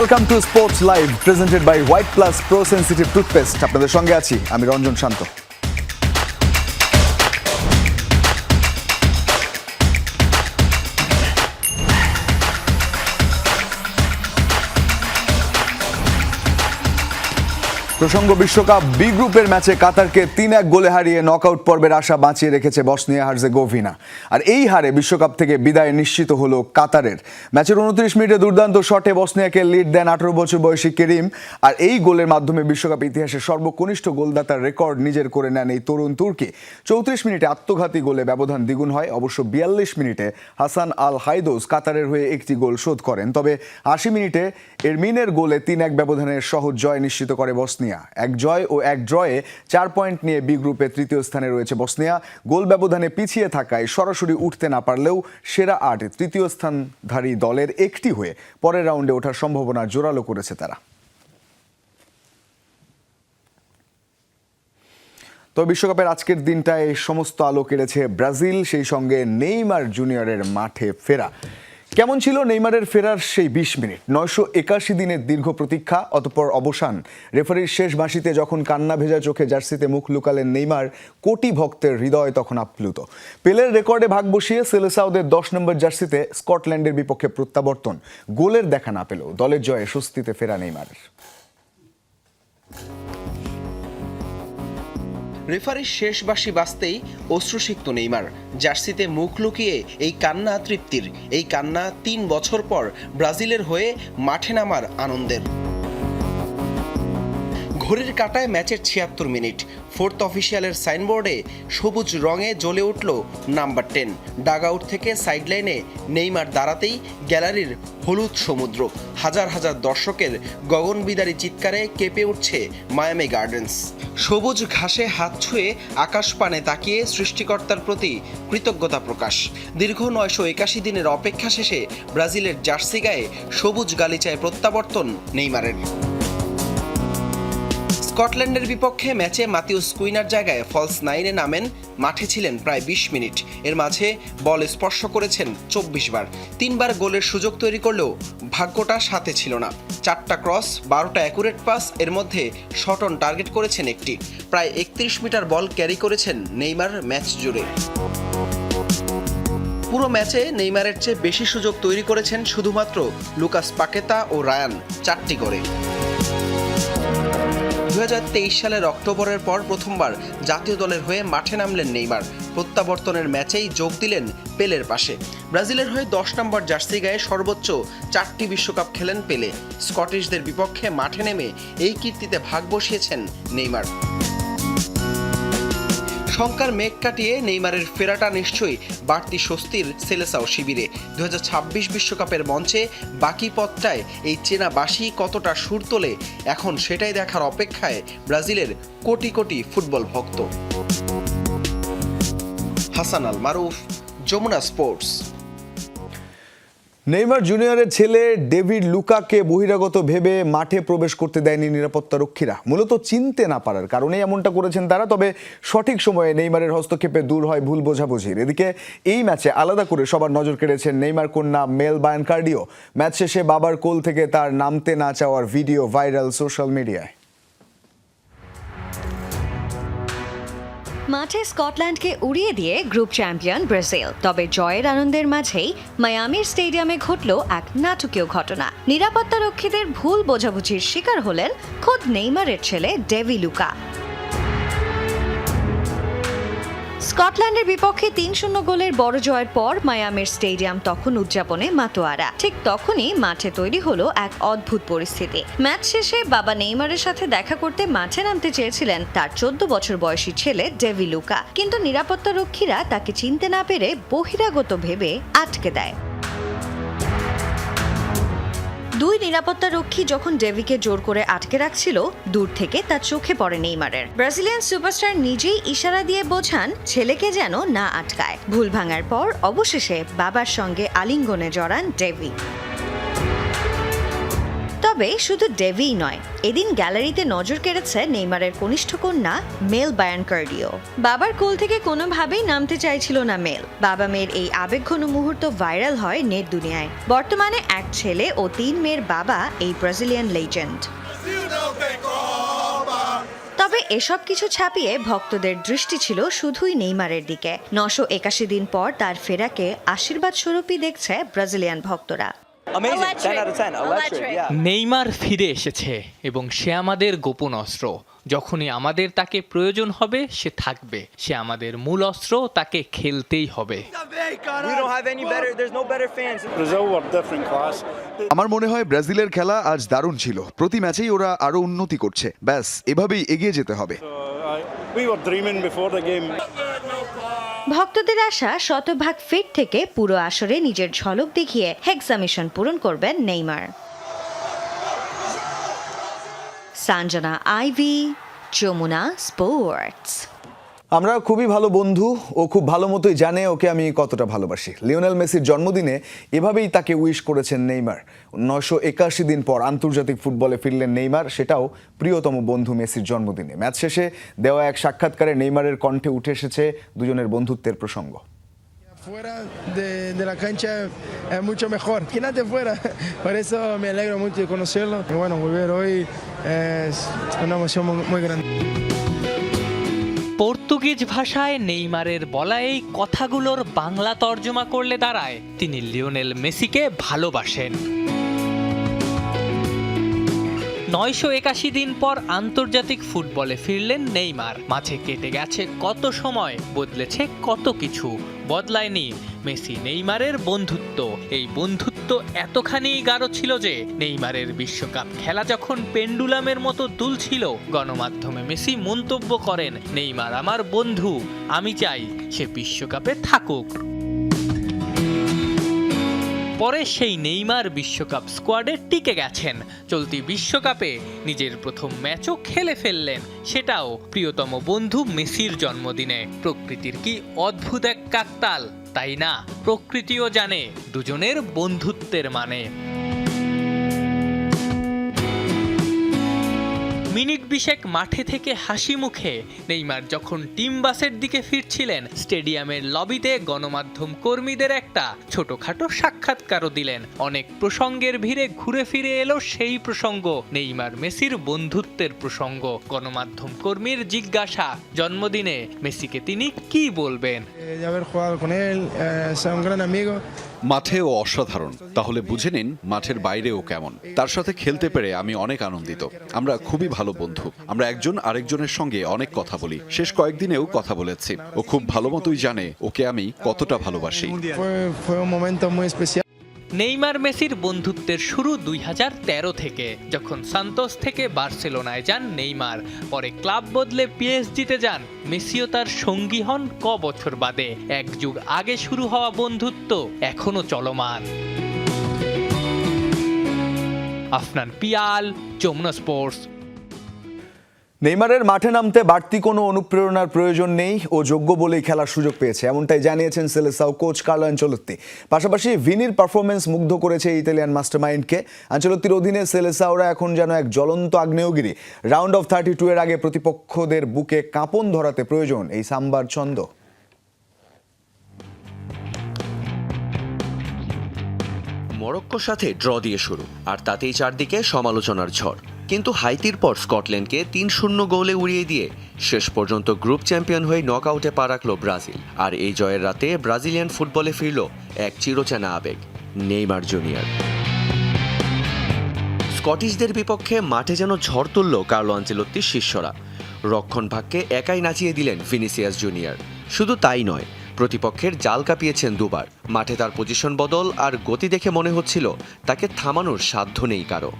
Welcome to sports live presented by white plus pro sensitive toothpaste. আপনাদের সঙ্গে আছি আমি রঞ্জন শান্ত। প্রসঙ্গ বিশ্বকাপ বি গ্রুপের ম্যাচে কাতারকে 3-1 গোলে হারিয়ে নকআউট পর্বের আশা বাঁচিয়ে রেখেছে বসনিয়া হার্জেগোভিনা। আর এই হারে বিশ্বকাপ থেকে বিদায় নিশ্চিত হলো কাতারের। ম্যাচের 29 মিনিটে দুর্দান্ত শটে বসনিয়াকে লিড দেন 18 বছর বয়সী কেরিম। আর এই গোলের মাধ্যমে বিশ্বকাপ ইতিহাসে সর্বকনিষ্ঠ গোলদাতার রেকর্ড নিজের করে নেন এই তরুণ তুর্কি। 34 মিনিটে আত্মঘাতী গোলে ব্যবধান দ্বিগুণ হয়। অবশ্য 42 মিনিটে হাসান আল হাইদোস কাতারের হয়ে একটি গোল শোধ করেন। তবে 80 মিনিটে এরমিনের গোলে 3-1 ব্যবধানের সহজ জয় নিশ্চিত করে বসনিয়া। এক জয় ও এক ড্রয়ে 4 পয়েন্ট নিয়ে বি গ্রুপে তৃতীয় স্থানে রয়েছে বসনিয়া। গোল ব্যবধানে পিছিয়ে থাকায় সরাসরি উঠতে না পারলেও সেরা 8 তৃতীয় স্থানধারী দলের একটি হয়ে পরের রাউন্ডে ওঠার সম্ভাবনা জোরালো করেছে তারা। তো বিশ্বকাপের আজকের দিনটায় সমস্ত আলো কেড়েছে ব্রাজিল, সেই সঙ্গে নেইমার জুনিয়রের মাঠে ফেরা। কেমন ছিল নেইমারের ফেরার সেই 20 মিনিট? 981 দিনের দীর্ঘ প্রতীক্ষা, অতঃপর অবসান। রেফারির শেষ বাঁশিতে যখন কান্না ভেজা চোখে জার্সিতে মুখ লুকালেন নেইমার, কোটি ভক্তের হৃদয় তখন আপ্লুত। পেলের রেকর্ডে ভাগ বসিয়ে সেলেসাওদের 10 নম্বর জার্সিতে স্কটল্যান্ডের বিপক্ষে প্রত্যাবর্তন। গোলের দেখা না পেলেও দলের জয়ে স্বস্তিতে ফেরা নেইমারের। রেফারির শেষ বাঁশি বাজতেই অশ্রুসিক্ত নেইমার। জার্সিতে মুখ লুকিয়ে এই কান্না তৃপ্তির, এই কান্না 3 বছর পর ব্রাজিলের হয়ে মাঠে নামার আনন্দের। ঘড়ির কাঁটায় ম্যাচের 76 মিনিট। ফোর্থ অফিসিয়ালের সাইনবোর্ডে সবুজ রঙে জ্বলে উঠল নাম্বার 10। ডাগআউট থেকে সাইডলাইনে নেইমার দাঁড়াতেই গ্যালারির হলুদ সমুদ্র। হাজার হাজার দর্শকের গগনবিদারী চিৎকারে কেঁপে উঠছে মায়ামি গার্ডেন্স। সবুজ ঘাসে হাত ছুঁয়ে আকাশ পানে তাকিয়ে সৃষ্টিকর্তার প্রতি কৃতজ্ঞতা প্রকাশ। দীর্ঘ 981 দিনের অপেক্ষা শেষে ব্রাজিলের জার্সি গায়ে সবুজ গালিচায় প্রত্যাবর্তন নেইমারের। স্কটল্যান্ডের বিপক্ষে ম্যাচে মাতিউস কুইনার জায়গায় ফলস 9-এ নামেন। মাঠে ছিলেন প্রায় 20 মিনিট। এর মাঝে বল স্পর্শ করেছেন 24 বার। 3 বার গোলের সুযোগ তৈরি করলেও ভাগ্যটা সাথে ছিল না। 4টা ক্রস, 12টা অ্যাকুরেট পাস, এর মধ্যে শট অন টার্গেট করেছেন একটি। প্রায় 31 মিটার বল ক্যারি করেছেন নেইমার ম্যাচ জুড়ে। পুরো ম্যাচে নেইমারের চেয়ে বেশি সুযোগ তৈরি করেছেন শুধুমাত্র লুকাস পাকেতা ও রায়ান, 4টি করে। 2023 সালের অক্টোবরের পর প্রথমবার জাতীয় দলের হয়ে মাঠে নামলেন নেইমার। প্রত্যাবর্তনের ম্যাচেই যোগ দিলেন পেলের পাশে। ব্রাজিলের হয়ে 10 নম্বর জার্সি গায়ে সর্বোচ্চ 4টি বিশ্বকাপ খেলেন পেলে। স্কটিশদের বিপক্ষে মাঠে নেমে এই কীর্তিতে ভাগ বসিয়েছেন নেইমার। শঙ্কার মেঘ কাটিয়ে নেইমারের ফেরাটা নিশ্চয়ই বাড়তি স্বস্তির সেলেসাও শিবিরে। 2026 বিশ্বকাপের মঞ্চে বাকি পথটায় এই চেনা বাঁশি কতটা সুর তোলে, এখন সেটাই দেখার অপেক্ষায় ব্রাজিলের কোটি কোটি ফুটবল ভক্ত। হাসান আল মারুফ, যমুনা স্পোর্টস। নেইমার জুনিয়রের ছেলে ডেভিড লুকাকে বহিরাগত ভেবে মাঠে প্রবেশ করতে দেয়নি নিরাপত্তা রক্ষীরা। মূলত চিনতে না পারার কারণে এমনটা করেছেন তারা। তবে সঠিক সময়ে নেইমারের হস্তক্ষেপে দূর হয় ভুল বোঝাবুঝির। এদিকে এই ম্যাচে আলাদা করে সবার নজর কেড়েছেন নেইমার কন্যা মেল বায়ানকার্ডিও। ম্যাচ শেষে বাবার কোল থেকে তার নামতে না চাওয়ার ভিডিও ভাইরাল সোশ্যাল মিডিয়ায়। মাঠে স্কটল্যান্ডকে উড়িয়ে দিয়ে গ্রুপ চ্যাম্পিয়ন ব্রাজিল। তবে জয়ের আনন্দের মাঝেই মায়ামির স্টেডিয়ামে ঘটল এক নাটকীয় ঘটনা। নিরাপত্তারক্ষীদের ভুল বোঝাবুঝির শিকার হলেন খোদ নেইমারের ছেলে ডেভি লুকা। স্কটল্যান্ডের বিপক্ষে 3-0 গোলের বড় জয়ের পর মায়ামির স্টেডিয়াম তখন উদযাপনে মাতোয়ারা। ঠিক তখনই মাঠে তৈরি হলো এক অদ্ভুত পরিস্থিতি। ম্যাচ শেষে বাবা নেইমারের সাথে দেখা করতে মাঠে নামতে চেয়েছিলেন তার 14 বছর বয়সী ছেলে ডেভি লুকা, কিন্তু নিরাপত্তারক্ষীরা তাকে চিনতে না পেরে বহিরাগত ভেবে আটকে দেয়। 2 নিরাপত্তারক্ষী যখন ডেভিকে জোর করে আটকে রাখছিল, দূর থেকে তার চোখে পড়ে নেইমারের। ব্রাজিলিয়ান সুপারস্টার নিজেই ইশারা দিয়ে বোঝান ছেলেকে যেন না আটকায়। ভুল ভাঙার পর অবশেষে বাবার সঙ্গে আলিঙ্গনে জড়ান ডেভি। তবে শুধু ডেভি নয়, এদিন গ্যালারিতে নজর কেড়েছে নেইমারের কনিষ্ঠ কন্যা মেল বায়ানকার্ডিও। বাবার কোল থেকে কোনোভাবেই নামতে চাইছিল না মেল। বাবা মেয়ের এই আবেগঘন মুহূর্ত ভাইরাল হয় নেট দুনিয়ায়। বর্তমানে এক ছেলে ও 3 মেয়ের বাবা এই ব্রাজিলিয়ান লেজেন্ড। তবে এসব কিছু ছাপিয়ে ভক্তদের দৃষ্টি ছিল শুধুই নেইমারের দিকে। 981 দিন পর তার ফেরাকে আশীর্বাদ স্বরূপই দেখছে ব্রাজিলিয়ান ভক্তরা। নেইমার ফিরে এসেছে এবং সে আমাদের গোপন অস্ত্র। যখনই আমাদের তাকে প্রয়োজন হবে সে থাকবে। সে আমাদের মূল অস্ত্র, তাকে খেলতেই হবে। আমার মনে হয় ব্রাজিলের খেলা আজ দারুণ ছিল। প্রতি ম্যাচেই ওরা আরো উন্নতি করছে। ব্যাস এভাবেই এগিয়ে যেতে হবে। ভক্তদের আশা শতভাগ ফিট থেকে পুরো আসরে নিজের ঝলক দেখিয়ে হেক্সা মিশন পূরণ করবেন নেইমার। সঞ্জনা আইভি, যমুনা স্পোর্টস। আমরা খুবই ভালো বন্ধু। ও খুব ভালো মতোই জানে ওকে আমি কতটা ভালোবাসি। লিওনেল মেসির জন্মদিনে এভাবেই তাকে উইশ করেছেন নেইমার। 981 দিন পর আন্তর্জাতিক ফুটবলে ফিরলেন নেইমার, সেটাও প্রিয়তম বন্ধু মেসির জন্মদিনে। ম্যাচ শেষে দেওয়া এক সাক্ষাৎকারে নেইমারের কণ্ঠে উঠে এসেছে দুজনের বন্ধুত্বের প্রসঙ্গ। Fuera de la cancha es mucho mejor. Imagínate fuera. Por eso me alegro mucho de conocerlo. Y bueno, volver hoy es una emoción muy grande. Portuguese ভাষায় নেইমারের বলা এই কথাগুলোর বাংলা তর্জমা করলে দাঁড়ায় তিনি লিওনেল মেসিকে ভালোবাসেন। 981 দিন পর আন্তর্জাতিক ফুটবলে ফিরলেন নেইমার। মাঝে কেটে গেছে কত সময়, বদলেছে কত কিছু। বদলায়নি মেসি নেইমারের বন্ধুত্ব। এই বন্ধুত্ব এতখানি গাঢ় ছিল যে নেইমারের বিশ্বকাপ খেলা যখন পেন্ডুলামের মতো দুলছিল, গণমাধ্যমে মেসি মন্তব্য করেন, নেইমার আমার বন্ধু, আমি চাই সে বিশ্বকাপে থাকুক। পরে সেই নেইমার বিশ্বকাপ স্কোয়াডে টিকে গেছেন। চলতি বিশ্বকাপে নিজের প্রথম ম্যাচও খেলে ফেললেন, সেটাও প্রিয়তম বন্ধু মেসির জন্মদিনে। প্রকৃতির কি অদ্ভুত এক কাকতাল, তাই না? প্রকৃতিও জানে দুজনের বন্ধুত্বের মানে। মিনিট 20 মাঠে থেকে হাসি মুখে নেইমার যখন টিম বাসের দিকে ফিরছিলেন, স্টেডিয়ামের লবিতে গণমাধ্যম কর্মীদের একটা ছোটখাটো সাক্ষাৎকারও দিলেন। অনেক প্রসঙ্গের ভিড়ে ঘুরে ফিরে এলো সেই প্রসঙ্গ, নেইমার মেসির বন্ধুত্বের প্রসঙ্গ। গণমাধ্যম কর্মীর জিজ্ঞাসা, জন্মদিনে মেসিকে তিনি কি বলবেন? মাঠেও অসাধারণ, তাহলে বুঝে নিন মাঠের বাইরেও কেমন। তার সাথে খেলতে পেরে আমি অনেক আনন্দিত। আমরা খুবই ভালো বন্ধু। আমরা একজন আরেকজনের সঙ্গে অনেক কথা বলি। শেষ কয়েকদিনেও কথা বলেছি। ও খুব ভালো মতোই জানে ওকে আমি কতটা ভালোবাসি। নেইমার মেসির বন্ধুত্বের শুরু 2013 থেকে, যখন সান্তোস থেকে বার্সেলোনায় যান নেইমার। পরে ক্লাব বদলে পিএসজিতে যান। মেসিও তার সঙ্গী হন বছর বাদে। এক যুগ আগে শুরু হওয়া বন্ধুত্ব এখনো চলমান। আফনান পিয়াল, যমুনা স্পোর্টস। নেইমারের মাঠে নামতে বাড়তি কোনো অনুপ্রেরণার প্রয়োজন নেই, ও যোগ্য বলেই খেলার সুযোগ পেয়েছে, এমনটাই জানিয়েছেন সেলেসাও কোচ কার্লো আনচেলত্তি। পাশাপাশি ভিনির পারফরমেন্স মুগ্ধ করেছে ইতালিয়ান মাস্টারমাইন্ডকে। আনচেলত্তির অধীনে সেলেসাওরা এখন যেন এক জ্বলন্ত আগ্নেয়গিরি। রাউন্ড অফ 32 এর আগে প্রতিপক্ষদের বুকে কাঁপন ধরাতে প্রয়োজন এই সাম্বার ছন্দ। মরক্কোর সাথে ড্র দিয়ে শুরু, আর তাতেই চারদিকে সমালোচনার ঝড়। কিন্তু হাইতির পর স্কটল্যান্ডকে 3-0 গোলে উড়িয়ে দিয়ে শেষ পর্যন্ত গ্রুপ চ্যাম্পিয়ন হয়ে নকআউটে পা রাখল ব্রাজিল। আর এই জয়ের রাতে ব্রাজিলিয়ান ফুটবলে ফিরল এক চিরচেনা আবেগ, নেইমার জুনিয়র। স্কটিশদের বিপক্ষে মাঠে যেন ঝড় তুলল কার্লো আনচেলত্তির শিষ্যরা। রক্ষণ ভাগকে একাই নাচিয়ে দিলেন ভিনিসিয়াস জুনিয়র। শুধু তাই নয়, প্রতিপক্ষের জাল কাঁপিয়েছেন দুবার। মাঠে তার পজিশন বদল আর গতি দেখে মনে হচ্ছিল তাকে থামানোর সাধ্য নেই কারো।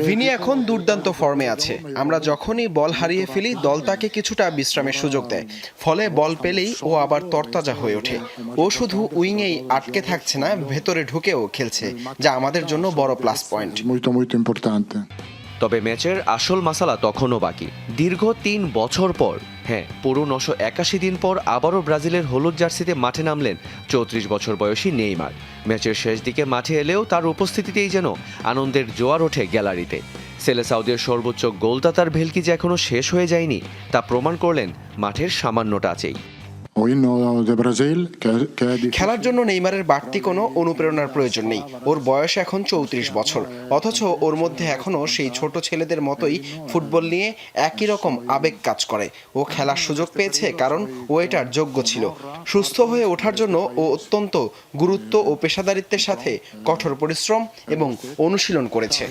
ভিনি এখন দুর্দান্ত ফর্মে আছে। আমরা যখনই বল হারিয়ে ফেলি, দল তাকে কিছুটা বিশ্রামের সুযোগ দেয়। ফলে বল পেলেই ও আবার তরতাজা হয়ে ওঠে। ও শুধু উইংয়েই আটকে থাকছে না, ভেতরে ঢুকেও খেলছে, যা আমাদের জন্য বড় প্লাস পয়েন্ট। তবে ম্যাচের আসল মাসালা তখনও বাকি। দীর্ঘ ৩ বছর পর, হ্যাঁ পুরো ৯৮১ দিন পর আবারও ব্রাজিলের হলুদ জার্সিতে মাঠে নামলেন ৩৪ বছর বয়সী নেইমার। ম্যাচের শেষ দিকে মাঠে এলেও তার উপস্থিতিতেই যেন আনন্দের জোয়ার ওঠে গ্যালারিতে। সেলেসাউদের সর্বোচ্চ গোলদাতার ভেলকি যে এখনও শেষ হয়ে যায়নি তা প্রমাণ করলেন মাঠের সামান্য টাচেই। খেলার জন্য নেইমারের বাড়তি কোনো অনুপ্রেরণার প্রয়োজন নেই। ওর বয়স এখন ৩৪ বছর, অথচ ওর মধ্যে এখনও সেই ছোট ছেলেদের মতোই ফুটবল নিয়ে একই রকম আবেগ কাজ করে। ও খেলার সুযোগ পেয়েছে কারণ ও এটার যোগ্য ছিল। সুস্থ হয়ে ওঠার জন্য ও অত্যন্ত গুরুত্ব ও পেশাদারিত্বের সাথে কঠোর পরিশ্রম এবং অনুশীলন করেছে।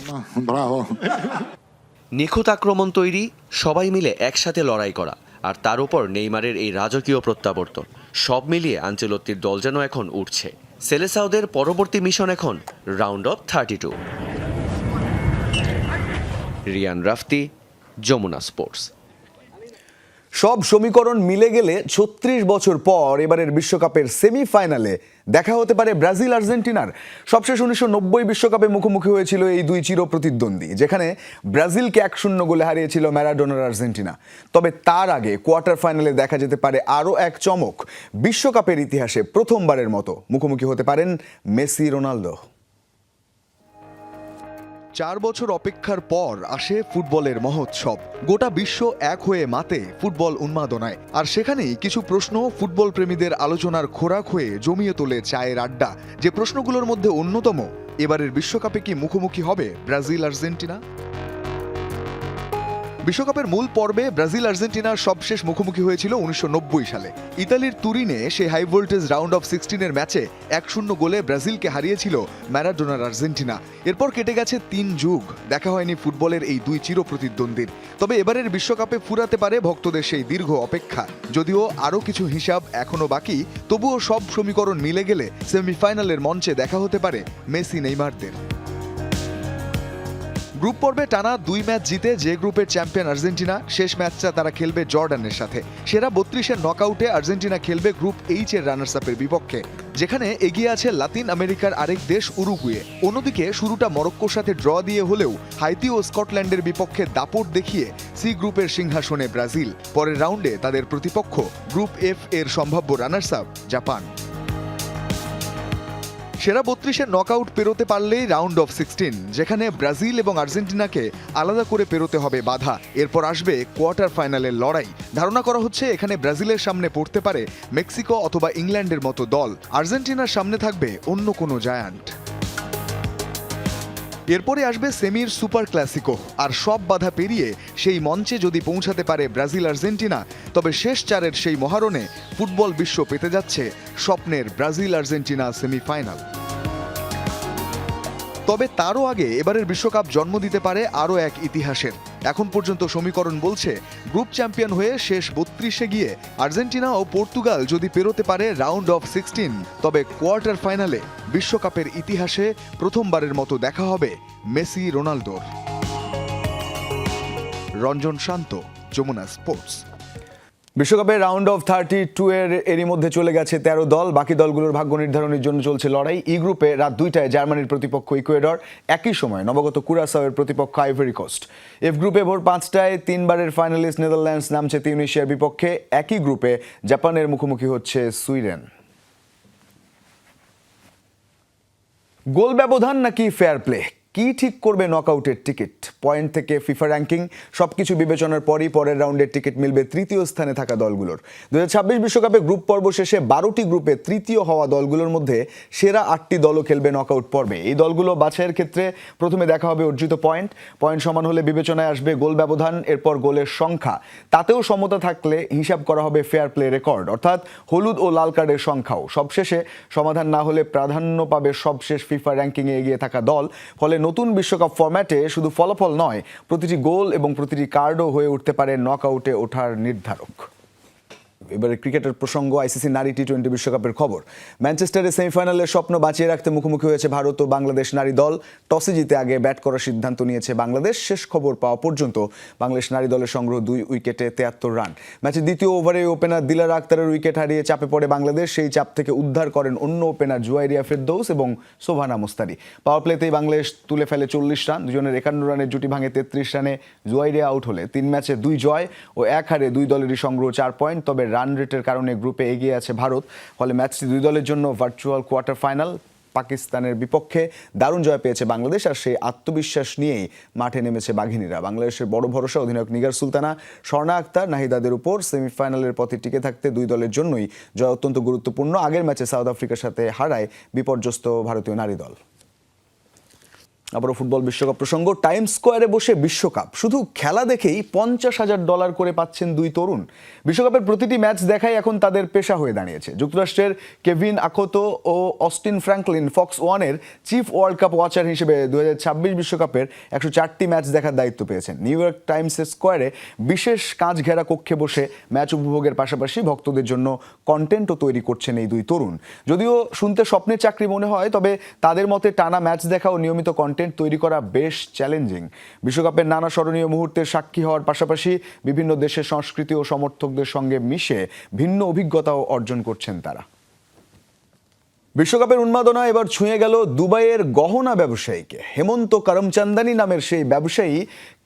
নিখুঁত আক্রমণ তৈরি, সবাই মিলে একসাথে লড়াই করা, আর তার উপর নেইমারের এই রাজকীয় প্রত্যাবর্তন, সব মিলিয়ে আনচেলত্তির দল যেন এখন উঠছে। সেলেসাউদের পরবর্তী মিশন এখন round of 32। Riyan Rafti, Jamuna sports. সব সমীকরণ মিলে গেলে ৩৬ বছর পর এবারের বিশ্বকাপের সেমিফাইনালে দেখা হতে পারে ব্রাজিল আর্জেন্টিনার। সবশেষ ১৯৯০ বিশ্বকাপে মুখোমুখি হয়েছিল এই দুই চির প্রতিদ্বন্দ্বী, যেখানে ব্রাজিলকে ১-০ গোলে হারিয়েছিল ম্যারাডোনার আর্জেন্টিনা। তবে তার আগে কোয়ার্টার ফাইনালে দেখা যেতে পারে আরও এক চমক। বিশ্বকাপের ইতিহাসে প্রথমবারের মতো মুখোমুখি হতে পারেন মেসি রোনালদো। ৪ বছর অপেক্ষার পর আসে ফুটবলের মহোৎসব। গোটা বিশ্ব এক হয়ে মাতে ফুটবল উন্মাদনায়, আর সেখানেই কিছু প্রশ্ন ফুটবল প্রেমীদের আলোচনার খোরাক হয়ে জমিয়ে তোলে চায়ের আড্ডা। যে প্রশ্নগুলোর মধ্যে অন্যতম, এবারের বিশ্বকাপে কি মুখোমুখি হবে ব্রাজিল আর্জেন্টিনা? বিশ্বকাপের মূল পর্বে ব্রাজিল আর্জেন্টিনার সবশেষ মুখোমুখি হয়েছিল ১৯৯০ সালে। ইতালির তুরিনে সেই হাই ভোল্টেজ রাউন্ড অফ 16-এর ম্যাচে ১-০ গোলে ব্রাজিলকে হারিয়েছিল ম্যারাডোনার আর্জেন্টিনা। এরপর কেটে গেছে ৩ যুগ, দেখা হয়নি ফুটবলের এই দুই চির প্রতিদ্বন্দ্বীর। তবে এবারের বিশ্বকাপে ফুরাতে পারে ভক্তদের সেই দীর্ঘ অপেক্ষা। যদিও আরও কিছু হিসাব এখনও বাকি, তবুও সব সমীকরণ মিলে গেলে সেমিফাইনালের মঞ্চে দেখা হতে পারে মেসি নেইমারদের। গ্রুপ পর্বে টানা ২ ম্যাচ জিতে যে গ্রুপের চ্যাম্পিয়ন আর্জেন্টিনা, শেষ ম্যাচটা তারা খেলবে জর্ডানের সাথে। সেরা ৩২-এর নকআউটে আর্জেন্টিনা খেলবে গ্রুপ এইচ-এর রানার্স আপের বিপক্ষে, যেখানে এগিয়ে আছে লাতিন আমেরিকার আরেক দেশ উরুগুয়ে। অন্যদিকে শুরুটা মরক্কোর সাথে ড্র দিয়ে হলেও হাইতি ও স্কটল্যান্ডের বিপক্ষে দাপট দেখিয়ে সি গ্রুপের সিংহাসনে ব্রাজিল। পরের রাউন্ডে তাদের প্রতিপক্ষ গ্রুপ এফ এর সম্ভাব্য রানার্স আপ জাপান। সেরা ৩২-এর নকআউট পেরোতে পারলেই রাউন্ড অফ 16, যেখানে ব্রাজিল এবং আর্জেন্টিনাকে আলাদা করে পেরোতে হবে বাধা। এরপর আসবে কোয়ার্টার ফাইনালের লড়াই। ধারণা করা হচ্ছে এখানে ব্রাজিলের সামনে পড়তে পারে মেক্সিকো অথবা ইংল্যান্ডের মতো দল। আর্জেন্টিনার সামনে থাকবে অন্য কোনো জায়ান্ট। এরপরে আসবে সেমির সুপার ক্লাসিকো, আর সব বাধা পেরিয়ে সেই মঞ্চে যদি পৌঁছাতে পারে ব্রাজিল আর্জেন্টিনা, তবে শেষ চারের সেই মহারণে ফুটবল বিশ্ব পেতে যাচ্ছে স্বপ্নের ব্রাজিল আর্জেন্টিনা সেমিফাইনাল। তবে তারও আগে এবারের বিশ্বকাপ জন্ম দিতে পারে আরও এক ইতিহাসের। এখন পর্যন্ত সমীকরণ বলছে গ্রুপ চ্যাম্পিয়ন হয়ে শেষ ৩২-এ গিয়ে আর্জেন্টিনা ও পর্তুগাল যদি পেরোতে পারে রাউন্ড অফ 16, তবে কোয়ার্টার ফাইনালে বিশ্বকাপের ইতিহাসে প্রথমবারের মতো দেখা হবে মেসি রোনালদোর। রঞ্জন শান্ত, যমুনা স্পোর্টস। বিশ্বকাপের রাউন্ড অফ 32-এর এরই মধ্যে চলে গেছে 13 দল। বাকি দলগুলোর ভাগ্য নির্ধারণের জন্য চলছে লড়াই। ই গ্রুপে রাত 2টায় জার্মানির প্রতিপক্ষ ইকুয়েডর, একই সময় নবাগত কুরাসাওয়ের প্রতিপক্ষ আইভরি কোস্ট। এফ গ্রুপে ভোর 5টায় 3বারের ফাইনালিস্ট নেদারল্যান্ডস নামছে তিউনিশিয়ার বিপক্ষে। একই গ্রুপে জাপানের মুখোমুখি হচ্ছে সুইডেন। গোল ব্যবধান নাকি ফেয়ার প্লে, কি ঠিক করবে নকআউটের টিকিট? পয়েন্ট থেকে ফিফা র্যাঙ্কিং সবকিছু বিবেচনার পরই পরের রাউন্ডের টিকিট মিলবে তৃতীয় স্থানে থাকা দলগুলোর। 2026 বিশ্বকাপে গ্রুপ পর্ব শেষে 12টি গ্রুপে তৃতীয় হওয়া দলগুলোর মধ্যে সেরা 8টি দলও খেলবে নকআউট পর্বে। এই দলগুলো বাছাইয়ের ক্ষেত্রে প্রথমে দেখা হবে অর্জিত পয়েন্ট সমান হলে বিবেচনায় আসবে গোল ব্যবধান, এরপর গোলের সংখ্যা। তাতেও সমতা থাকলে হিসাব করা হবে ফেয়ার প্লে রেকর্ড, অর্থাৎ হলুদ ও লাল কার্ডের সংখ্যাও। সবশেষে সমাধান না হলে প্রাধান্য পাবে সবশেষ ফিফা র্যাঙ্কিংয়ে এগিয়ে থাকা দল। ফলে নতুন বিশ্বকাপ ফরম্যাটে শুধু ফলাফল নয়, প্রতিটি গোল এবং প্রতিটি কার্ডও হয়ে উঠতে পারে নকআউটে ওঠার নির্ধারক। এবারে ক্রিকেটের প্রসঙ্গ, আইসিসি নারী টি-20 বিশ্বকাপের খবর। ম্যানচেস্টারে সেমিফাইনালের স্বপ্ন বাঁচিয়ে রাখতে মুখোমুখি হয়েছে ভারত ও বাংলাদেশ নারী দল। টসে জিতে আগে ব্যাট করার সিদ্ধান্ত নিয়েছে বাংলাদেশ। শেষ খবর পাওয়া পর্যন্ত বাংলাদেশ নারী দলের সংগ্রহ 2 উইকেটে 73 রান। ম্যাচের দ্বিতীয় ওভারে ওপেনার দিলারা আক্তারের উইকেট হারিয়ে চাপে পড়ে বাংলাদেশ। সেই চাপ থেকে উদ্ধার করেন অন্য ওপেনার জুয়াইরিয়া ফেরদৌস এবং শোভানা মুস্তারি। পাওয়ার প্লেতেই বাংলাদেশ তুলে ফেলে 40 রান। দুজনের 51 রানের জুটি ভাঙে 33 রানে জুয়াইরিয়া আউট হলে 3 ম্যাচে 2 জয় ও 1 হারে 2 দলেরই সংগ্রহ 4 পয়েন্ট। তবে রান রেটের কারণে গ্রুপে এগিয়ে আছে ভারত। ফলে ম্যাচটি 2 দলের জন্য ভার্চুয়াল কোয়ার্টার ফাইনাল। পাকিস্তানের বিপক্ষে দারুণ জয় পেয়েছে বাংলাদেশ, আর সেই আত্মবিশ্বাস নিয়েই মাঠে নেমেছে বাঘিনীরা। বাংলাদেশের বড় ভরসা অধিনায়ক নিগার সুলতানা, স্বর্ণা আক্তার, নাহিদাদের উপর। সেমিফাইনালের পথে টিকে থাকতে 2 দলের জন্যই জয় অত্যন্ত গুরুত্বপূর্ণ। আগের ম্যাচে সাউথ আফ্রিকার সাথে হারায় বিপর্যস্ত ভারতীয় নারী দল। আবারও ফুটবল বিশ্বকাপ প্রসঙ্গ। টাইম স্কোয়ারে বসে বিশ্বকাপ, শুধু খেলা দেখেই $50,000 করে পাচ্ছেন 2 তরুণ। বিশ্বকাপের প্রতিটি ম্যাচ দেখাই এখন তাদের পেশা হয়ে দাঁড়িয়েছে। যুক্তরাষ্ট্রের কেভিন আকোতো ও অস্টিন ফ্র্যাঙ্কলিন ফক্স ওয়ানের চিফ ওয়ার্ল্ড কাপ ওয়াচার হিসেবে 2026 বিশ্বকাপের 104টি ম্যাচ দেখার দায়িত্ব পেয়েছেন। নিউ ইয়র্ক টাইমসের স্কোয়ারে বিশেষ কাঁচ ঘেরা কক্ষে বসে ম্যাচ উপভোগের পাশাপাশি ভক্তদের জন্য কন্টেন্টও তৈরি করছেন এই 2 তরুণ। যদিও শুনতে স্বপ্নের চাকরি মনে হয়, তবে তাদের মতে টানা ম্যাচ দেখা ও নিয়মিত কন্টেন্ট তৈরি করা বেশ চ্যালেঞ্জিং। বিশ্বকাপের নানা স্মরণীয় মুহূর্তের সাক্ষী হওয়ার পাশাপাশি বিভিন্ন দেশের সংস্কৃতি ও সমর্থকদের সঙ্গে মিশে ভিন্ন অভিজ্ঞতাও অর্জন করছেন তারা। বিশ্বকাপের উন্মাদনা এবার ছুঁয়ে গেল দুবাইয়ের গহনা ব্যবসায়ীকে। হেমন্ত করমচান্দানি নামের সেই ব্যবসায়ী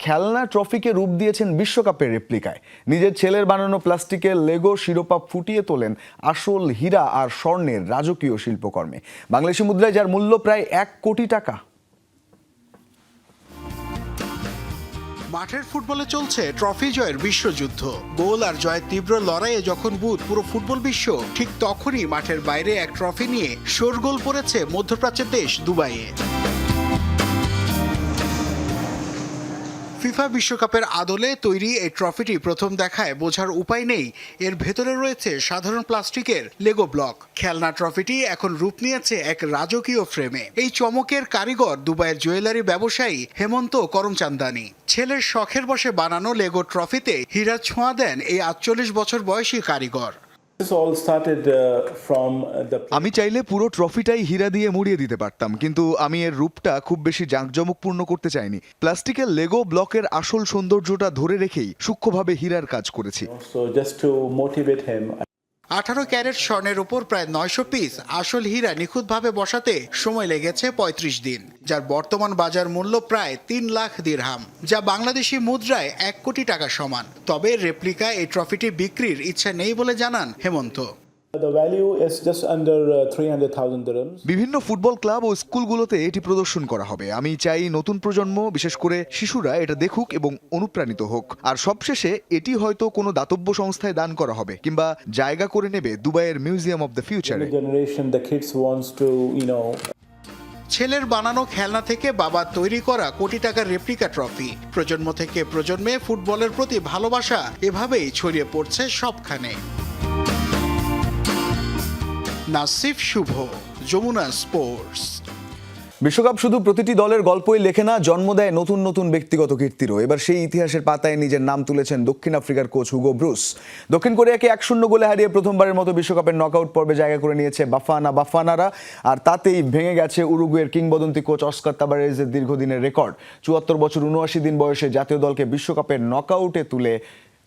খেলনা ট্রফিকে রূপ দিয়েছেন বিশ্বকাপের রেপ্লিকায়। নিজের ছেলের বানানো প্লাস্টিকের লেগো শিরোপা ফুটিয়ে তোলেন আসল হীরা আর স্বর্ণের রাজকীয় শিল্পকর্মে। বাংলাদেশি মুদ্রায় যার মূল্য প্রায় 1 কোটি টাকা। মাঠের ফুটবলে চলছে ট্রফি জয়ের বিশ্বযুদ্ধ। গোল আর জয়ের তীব্র লড়াইয়ে যখন বুথ পুরো ফুটবল বিশ্ব, ঠিক তখনই মাঠের বাইরে এক ট্রফি নিয়ে শোরগোল পড়েছে মধ্যপ্রাচ্যের দেশ দুবাইয়ে। ফিফা বিশ্বকাপের আদলে তৈরি এই ট্রফিটি প্রথম দেখায় বোঝার উপায় নেই এর ভেতরে রয়েছে সাধারণ প্লাস্টিকের লেগো ব্লক। খেলনা ট্রফিটি এখন রূপ নিয়েছে এক রাজকীয় ফ্রেমে। এই চমকের কারিগর দুবাইয়ের জুয়েলারি ব্যবসায়ী হেমন্ত করমচান্দানি। ছেলের শখের বশে বানানো লেগো ট্রফিতে হীরা ছোঁয়া দেন এই 48 বছর বয়সী কারিগর। আমি চাইলে পুরো ট্রফিটাই হীরা দিয়ে মুড়িয়ে দিতে পারতাম, কিন্তু আমি এর রূপটা খুব বেশি জাঁকজমকপূর্ণ করতে চাইনি। প্লাস্টিকের লেগো ব্লকের আসল সৌন্দর্যটা ধরে রেখেই সূক্ষ্মভাবে হীরার কাজ করেছি। 18 ক্যারেট স্বর্ণের উপর প্রায় 900 পিস আসল হীরা নিখুঁতভাবে বসাতে সময় লেগেছে 35 দিন, যার বর্তমান বাজার মূল্য প্রায় 3 লাখ দিরহাম, যা বাংলাদেশি মুদ্রায় 1 কোটি টাকা সমান। তবে রেপ্লিকা এই ট্রফিটি বিক্রির ইচ্ছা নেই বলে জানান হেমন্ত। বিভিন্ন ফুটবল ক্লাব ও স্কুলগুলোতে এটি প্রদর্শন করা হবে। আমি চাই নতুন প্রজন্ম, বিশেষ করে শিশুরা এটা দেখুক এবং অনুপ্রাণিত হোক। আর সবশেষে এটি হয়তো কোনো দাতব্য সংস্থায় দান করা হবে কিংবা জায়গা করে নেবে দুবাইয়ের মিউজিয়াম অব দ্য ফিউচারে। ছেলের বানানো খেলনা থেকে বাবার তৈরি করা কোটি টাকার রেপ্লিকা ট্রফি, প্রজন্ম থেকে প্রজন্মে ফুটবলের প্রতি ভালোবাসা এভাবেই ছড়িয়ে পড়ছে সবখানে। নাসিফ শুভ, যমুনা স্পোর্টস। বিশ্বকাপ শুধু প্রতিটি দলের গল্পই লেখে না, জন্ম দেয় নতুন নতুন ব্যক্তিগত কীর্তিরও। এবার সেই ইতিহাসের পাতায় নিজের নাম তুলেছেন দক্ষিণ আফ্রিকার কোচ হুগো ব্রুস। দক্ষিণ কোরিয়াকে 1-0 গোলে হারিয়ে প্রথমবারের মতো বিশ্বকাপের নকআউট পর্বে জায়গা করে নিয়েছে বাফানারা, আর তাতেই ভেঙে গেছে উরুগুয়ের কিংবদন্তি কোচ অস্কার তাবারেজের দীর্ঘদিনের রেকর্ড। 74 বছর 79 দিন বয়সে জাতীয় দলকে বিশ্বকাপের নকআউটে তুলে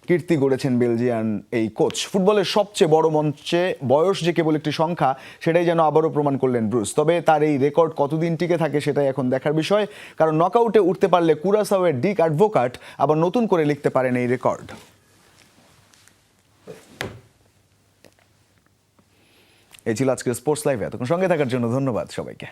কীর্তি গড়েছেন বেলজিয়ান এই কোচ। ফুটবলের সবচেয়ে বড় মঞ্চে বয়স যে কেবল একটি সংখ্যা, সেটাই যেন আবারও প্রমাণ করলেন ব্রুস। তবে তার এই রেকর্ড কতদিন টিকে থাকে সেটাই এখন দেখার বিষয়, কারণ নকআউটে উঠতে পারলে কুরাসাওয়ের ডিক অ্যাডভোকাট আবার নতুন করে লিখতে পারেন এই রেকর্ড। এই ছিল আজকের স্পোর্টস লাইভে। এতক্ষণ সঙ্গে থাকার জন্য ধন্যবাদ সবাইকে।